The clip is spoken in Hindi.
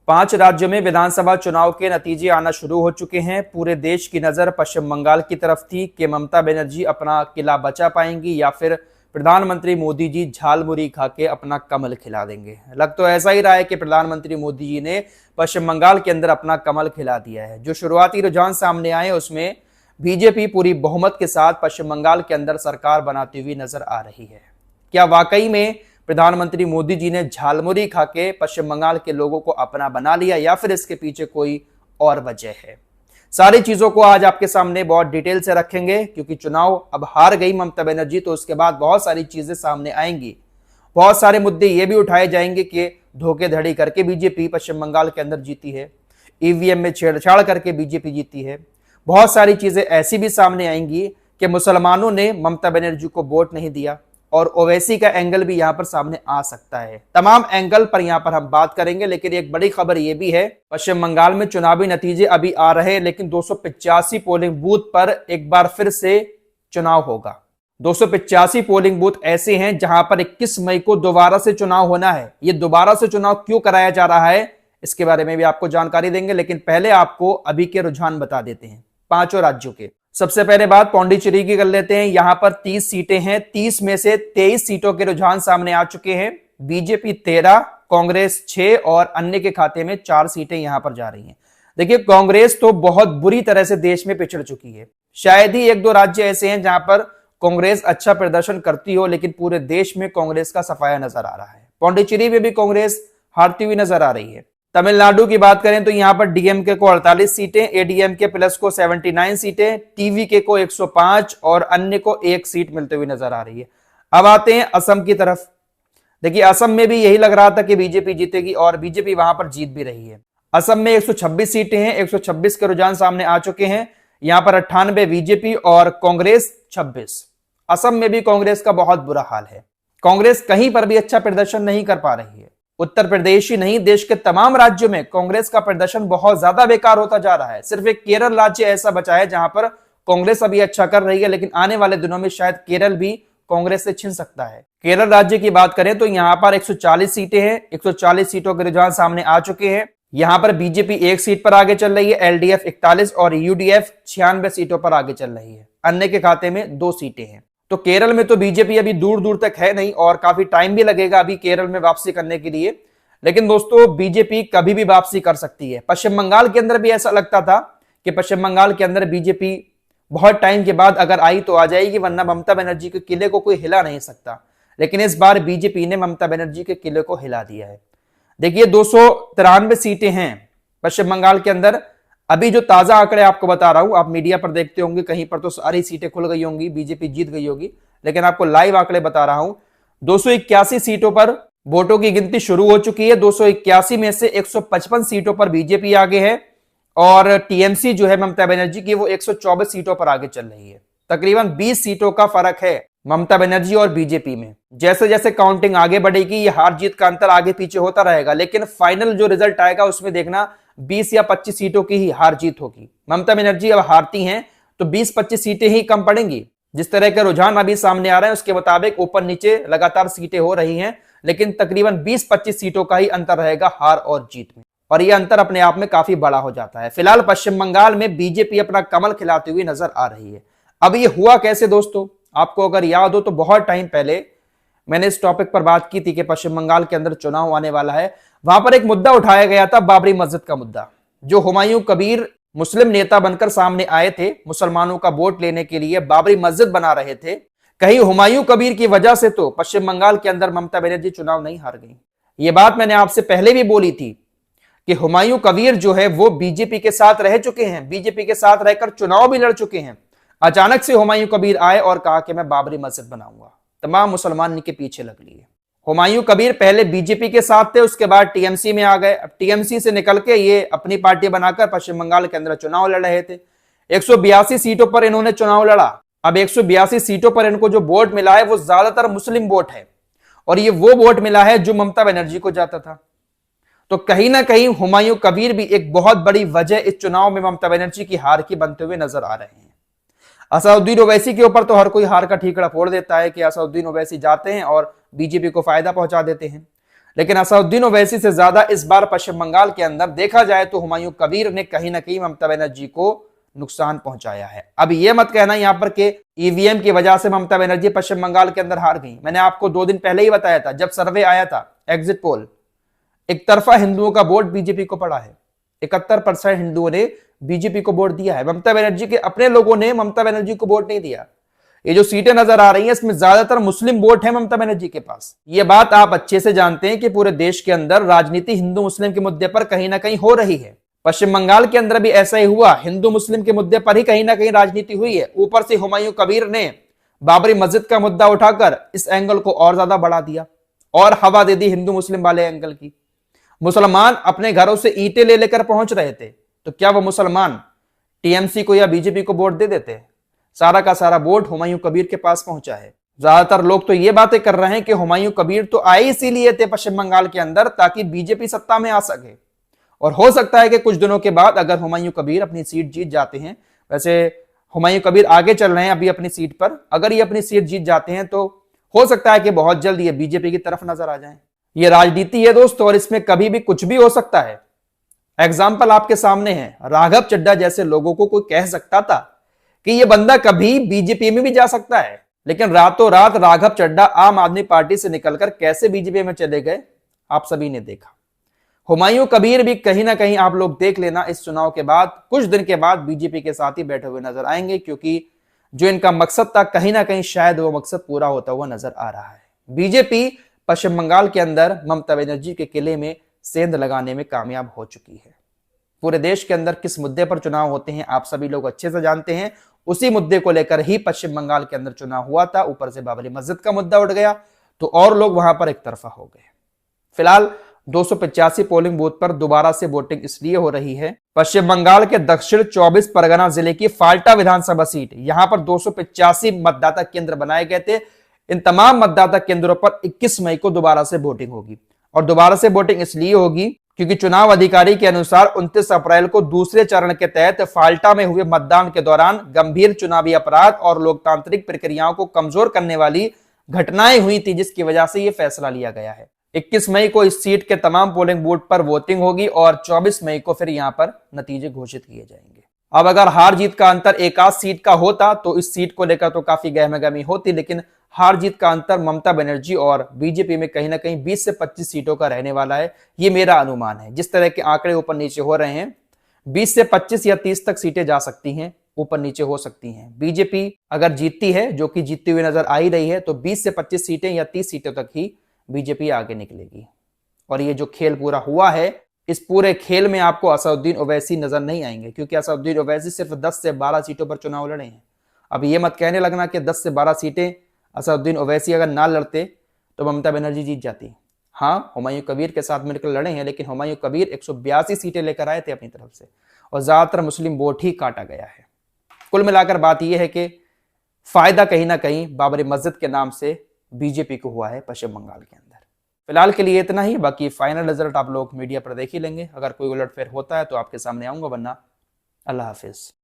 5 राज्यों में विधानसभा चुनाव के नतीजे आना शुरू हो चुके हैं। पूरे देश की नजर पश्चिम बंगाल की तरफ थी कि ममता बनर्जी अपना किला बचा पाएंगी या फिर प्रधानमंत्री मोदी जी झालमुरी खा के अपना कमल खिला देंगे। लग तो ऐसा ही रहा है कि प्रधानमंत्री मोदी जी ने पश्चिम बंगाल के अंदर अपना कमल खिला दिया है। जो शुरुआती रुझान सामने आए उसमें बीजेपी पूरी बहुमत के साथ पश्चिम बंगाल के अंदर सरकार बनाती हुई नजर आ रही है। क्या वाकई में प्रधानमंत्री मोदी जी ने झालमुरी खा के पश्चिम बंगाल के लोगों को अपना बना लिया या फिर इसके पीछे कोई और वजह है? सारी चीजों को आज आपके सामने बहुत डिटेल से रखेंगे, क्योंकि चुनाव अब हार गई ममता बनर्जी तो उसके बाद बहुत सारी चीजें सामने आएंगी। बहुत सारे मुद्दे ये भी उठाए जाएंगे कि धोखेधड़ी करके बीजेपी पश्चिम बंगाल के अंदर जीती है, ईवीएम में छेड़छाड़ करके बीजेपी जीती है। बहुत सारी चीजें ऐसी भी सामने आएंगी कि मुसलमानों ने ममता बनर्जी को वोट नहीं दिया, और ओवैसी का एंगल भी यहां पर सामने आ सकता है। तमाम एंगल पर यहां पर हम बात करेंगे, लेकिन एक बड़ी खबर यह भी है, पश्चिम बंगाल में चुनावी नतीजे अभी आ रहे हैं, लेकिन 285 पोलिंग बूथ पर एक बार फिर से चुनाव होगा। 285 पोलिंग बूथ ऐसे हैं जहां पर 21 मई को दोबारा से चुनाव होना है। ये दोबारा से चुनाव क्यों कराया जा रहा है, इसके बारे में भी आपको जानकारी देंगे, लेकिन पहले आपको अभी के रुझान बता देते हैं पांचों राज्यों के। सबसे पहले बात पौंडीचेरी की कर लेते हैं। यहां पर 30 सीटें हैं, 30 में से 23 सीटों के रुझान सामने आ चुके हैं। बीजेपी 13, कांग्रेस 6 और अन्य के खाते में 4 सीटें यहां पर जा रही हैं। देखिए, कांग्रेस तो बहुत बुरी तरह से देश में पिछड़ चुकी है। शायद ही 1-2 राज्य ऐसे हैं जहां पर कांग्रेस अच्छा प्रदर्शन करती हो, लेकिन पूरे देश में कांग्रेस का सफाया नजर आ रहा है। पौंडीचेरी में भी कांग्रेस हारती हुई नजर आ रही है। तमिलनाडु की बात करें तो यहां पर डीएमके को 48 सीटें, एडीएमके प्लस को 79 सीटें, टीवीके को 105 और अन्य को 1 सीट मिलते हुए नजर आ रही है। अब आते हैं असम की तरफ। देखिए, असम में भी यही लग रहा था कि बीजेपी जीतेगी और बीजेपी वहां पर जीत भी रही है। असम में 126 सीटें हैं, 126 के रुझान सामने आ चुके हैं। यहां पर 98 बीजेपी और कांग्रेस 26। असम में भी कांग्रेस का बहुत बुरा हाल है। कांग्रेस कहीं पर भी अच्छा प्रदर्शन नहीं कर पा रही है। उत्तर प्रदेश ही नहीं, देश के तमाम राज्यों में कांग्रेस का प्रदर्शन बहुत ज्यादा बेकार होता जा रहा है। सिर्फ एक केरल राज्य ऐसा बचा है जहां पर कांग्रेस अभी अच्छा कर रही है, लेकिन आने वाले दिनों में शायद केरल भी कांग्रेस से छिन सकता है। केरल राज्य की बात करें तो यहां पर 140 सीटें हैं, 140 सीटों के रुझान सामने आ चुके हैं। यहां पर बीजेपी 1 सीट पर आगे चल रही है, एलडीएफ 41 और यूडीएफ 96 सीटों पर आगे चल रही है। अन्य के खाते में 2 सीटें हैं। तो केरल में तो बीजेपी अभी दूर दूर तक है नहीं और काफी टाइम भी लगेगा अभी केरल में वापसी करने के लिए, लेकिन दोस्तों बीजेपी कभी भी वापसी कर सकती है। पश्चिम बंगाल के अंदर भी ऐसा लगता था कि पश्चिम बंगाल के अंदर बीजेपी बहुत टाइम के बाद अगर आई तो आ जाएगी, वरना ममता बनर्जी के किले को कोई हिला नहीं सकता। लेकिन इस बार बीजेपी ने ममता बनर्जी के किले को हिला दिया है। देखिए, 293 सीटें हैं पश्चिम बंगाल के अंदर। अभी जो ताजा आंकड़े आपको बता रहा हूं, आप मीडिया पर देखते होंगे, कहीं पर तो सारी सीटें खुल गई होंगी, बीजेपी जीत गई होगी, लेकिन आपको लाइव आंकड़े बता रहा हूं। 281 सीटों पर वोटों की गिनती शुरू हो चुकी है। 281 में से 155 सीटों पर बीजेपी आगे है और टीएमसी जो है ममता बनर्जी की, वो 124 सीटों पर आगे चल रही है। तकरीबन 20 सीटों का फर्क है ममता बनर्जी और बीजेपी में। जैसे जैसे काउंटिंग आगे बढ़ेगी, ये हार जीत का अंतर आगे पीछे होता रहेगा, लेकिन फाइनल जो रिजल्ट आएगा उसमें देखना 20 या 25 सीटों की ही हार जीत होगी। ममता बनर्जी अब हारती हैं तो 20-25 सीटें ही कम पड़ेंगी। जिस तरह के रुझान अभी सामने आ रहे हैं उसके मुताबिक ऊपर नीचे लगातार सीटें हो रही हैं, लेकिन तकरीबन 20-25 सीटों का ही अंतर रहेगा हार और जीत में, और यह अंतर अपने आप में काफी बड़ा हो जाता है। फिलहाल पश्चिम बंगाल में बीजेपी अपना कमल खिलाती हुई नजर आ रही है। अब ये हुआ कैसे दोस्तों? आपको अगर याद हो तो बहुत टाइम पहले मैंने इस टॉपिक पर बात की थी कि पश्चिम बंगाल के अंदर चुनाव आने वाला है। वहां पर एक मुद्दा उठाया गया था, बाबरी मस्जिद का मुद्दा। जो हुमायूं कबीर मुस्लिम नेता बनकर सामने आए थे, मुसलमानों का वोट लेने के लिए बाबरी मस्जिद बना रहे थे, कहीं हुमायूं कबीर की वजह से तो पश्चिम बंगाल के अंदर ममता बनर्जी चुनाव नहीं हार गई। यह बात मैंने आपसे पहले भी बोली थी कि हुमायूं कबीर जो है वो बीजेपी के साथ रह चुके हैं, बीजेपी के साथ रहकर चुनाव भी लड़ चुके हैं। अचानक से हुमायूं कबीर आए और कहा कि मैं बाबरी मस्जिद बनाऊंगा, तमाम मुसलमान इनके पीछे लग लिए। हुमायूं कबीर पहले बीजेपी के साथ थे, उसके बाद टीएमसी में आ गए। अब टीएमसी से निकल के ये अपनी पार्टी बनाकर पश्चिम बंगाल के अंदर चुनाव लड़ रहे थे। 182 सीटों पर इन्होंने चुनाव लड़ा। अब 182 सीटों पर इनको जो वोट मिला है वो ज्यादातर मुस्लिम वोट है, और ये वो वोट मिला है जो ममता बनर्जी को जाता था। तो कहीं ना कहीं हुमायूं कबीर भी एक बहुत बड़ी वजह इस चुनाव में ममता बनर्जी की हार की बनते हुए नजर आ रहे हैं। असदुद्दीन ओवैसी के ऊपर तो हर कोई हार का ठीकरा फोड़ देता है कि असदुद्दीन ओवैसी जाते हैं और बीजेपी को फायदा पहुंचा देते हैं। लेकिन असदुद्दीन ओवैसी से ज्यादा इस बार पश्चिम बंगाल के अंदर देखा जाए तो हुमायूं कबीर ने कहीं ना कहीं ममता बनर्जी को नुकसान पहुंचाया है। अब ये मत कहना यहां पर कि ईवीएम की वजह से ममता बनर्जी पश्चिम बंगाल के अंदर हार गई। मैंने आपको 2 दिन पहले ही बताया था, जब सर्वे आया था, एग्जिट पोल, एक तरफा हिंदुओं का वोट बीजेपी को पड़ा है। 71% हिंदुओं ने बीजेपी को वोट दिया है। ममता बनर्जी के अपने लोगों ने ममता बनर्जी को वोट नहीं दिया। ये जो सीटें नजर आ रही हैं इसमें ज्यादातर मुस्लिम वोट है ममता बनर्जी के पास। ये बात आप अच्छे से जानते हैं कि पूरे देश के अंदर राजनीति हिंदू मुस्लिम के मुद्दे पर कहीं ना कहीं हो रही है। पश्चिम बंगाल के अंदर भी ऐसा ही हुआ, हिंदू मुस्लिम के मुद्दे पर ही कहीं ना कहीं राजनीति हुई है। ऊपर से हुमायूं कबीर ने बाबरी मस्जिद का मुद्दा उठाकर इस एंगल को और ज्यादा बढ़ा दिया और हवा दे दी हिंदू मुस्लिम वाले एंगल की। मुसलमान अपने घरों से ईंटें ले लेकर पहुंच रहे थे, तो क्या वो मुसलमान टीएमसी को या बीजेपी को वोट दे देते? सारा का सारा वोट हुमायूं कबीर के पास पहुंचा है। ज्यादातर लोग तो ये बातें कर रहे हैं कि हुमायूं कबीर तो आए इसीलिए थे पश्चिम बंगाल के अंदर ताकि बीजेपी सत्ता में आ सके। और हो सकता है कि कुछ दिनों के बाद अगर हुमायूं कबीर अपनी सीट जीत जाते हैं, वैसे हुमायूं कबीर आगे चल रहे हैं अभी अपनी सीट पर, अगर ये अपनी सीट जीत जाते हैं तो हो सकता है कि बहुत जल्द ये बीजेपी की तरफ नजर आ जाए। ये राजनीति है दोस्तों, और इसमें कभी भी कुछ भी हो सकता है। एग्जाम्पल आपके सामने है, राघव चड्ढा जैसे लोगों को कोई कह सकता था कि ये बंदा कभी बीजेपी में भी जा सकता है, लेकिन रातों रात राघव चड्ढा आम आदमी पार्टी से निकलकर कैसे बीजेपी में चले गए आप सभी ने देखा। हुमायूं कबीर भी कहीं ना कहीं आप लोग देख लेना इस चुनाव के बाद कुछ दिन के बाद बीजेपी के साथ ही बैठे हुए नजर आएंगे, क्योंकि जो इनका मकसद था कहीं ना कहीं शायद वो मकसद पूरा होता हुआ नजर आ रहा है। बीजेपी पश्चिम बंगाल के अंदर ममता बनर्जी के किले में सेंध लगाने में कामयाब हो चुकी है। पूरे देश के अंदर किस मुद्दे पर चुनाव होते हैं आप सभी लोग अच्छे से जानते हैं। उसी मुद्दे को लेकर ही पश्चिम बंगाल के अंदर चुनाव हुआ था। ऊपर से बाबरी मस्जिद का मुद्दा उठ गया तो और लोग वहां पर एक तरफा हो गए। फिलहाल 285 पोलिंग बूथ पर दोबारा से वोटिंग इसलिए हो रही है, पश्चिम बंगाल के दक्षिण 24 परगना जिले की फाल्टा विधानसभा सीट, यहां पर 285 मतदाता केंद्र बनाए गए थे। इन तमाम मतदाता केंद्रों पर 21 मई को दोबारा से वोटिंग होगी। और दोबारा से वोटिंग इसलिए होगी क्योंकि चुनाव अधिकारी के अनुसार 29 अप्रैल को दूसरे चरण के तहत फाल्टा में हुए मतदान के दौरान गंभीर चुनावी अपराध और लोकतांत्रिक प्रक्रियाओं को कमजोर करने वाली घटनाएं हुई थी, जिसकी वजह से यह फैसला लिया गया है। 21 मई को इस सीट के तमाम पोलिंग बूथ पर वोटिंग होगी और 24 मई को फिर यहां पर नतीजे घोषित किए जाएंगे। अब अगर हार जीत का अंतर एक आध सीट का होता तो इस सीट को लेकर तो काफी गहमागहमी होती, लेकिन हार जीत का अंतर ममता बनर्जी और बीजेपी में कहीं ना कहीं 20 से 25 सीटों का रहने वाला है, ये मेरा अनुमान है। जिस तरह के आंकड़े ऊपर नीचे हो रहे हैं 20 से 25 या 30 तक सीटें जा सकती हैं, ऊपर नीचे हो सकती हैं। बीजेपी अगर जीतती है, जो कि जीतती हुई नजर आ ही रही है, तो 20 से 25 सीटें या 30 सीटों तक ही बीजेपी आगे निकलेगी। और ये जो खेल पूरा हुआ है, इस पूरे खेल में आपको असदुद्दीन ओवैसी नजर नहीं आएंगे, क्योंकि असदुद्दीन ओवैसी सिर्फ 10 से 12 सीटों पर चुनाव लड़े हैं। अब ये मत कहने लगना कि 10 से 12 सीटें असदुद्दीन ओवैसी अगर ना लड़ते तो ममता बनर्जी जीत जाती। हाँ, हुमायूं कबीर के साथ मिलकर लड़े हैं, लेकिन हुमायूं कबीर 182 सीटें लेकर आए थे अपनी तरफ से और ज्यादातर मुस्लिम वोट ही काटा गया है। कुल मिलाकर बात यह है कि फायदा कहीं ना कहीं बाबरी मस्जिद के नाम से बीजेपी को हुआ है पश्चिम बंगाल के अंदर। फिलहाल के लिए इतना ही, बाकी फाइनल रिजल्ट आप लोग मीडिया पर देख ही लेंगे। अगर कोई उलटफेर होता है तो आपके सामने आऊंगा, वरना अल्लाह हाफिज।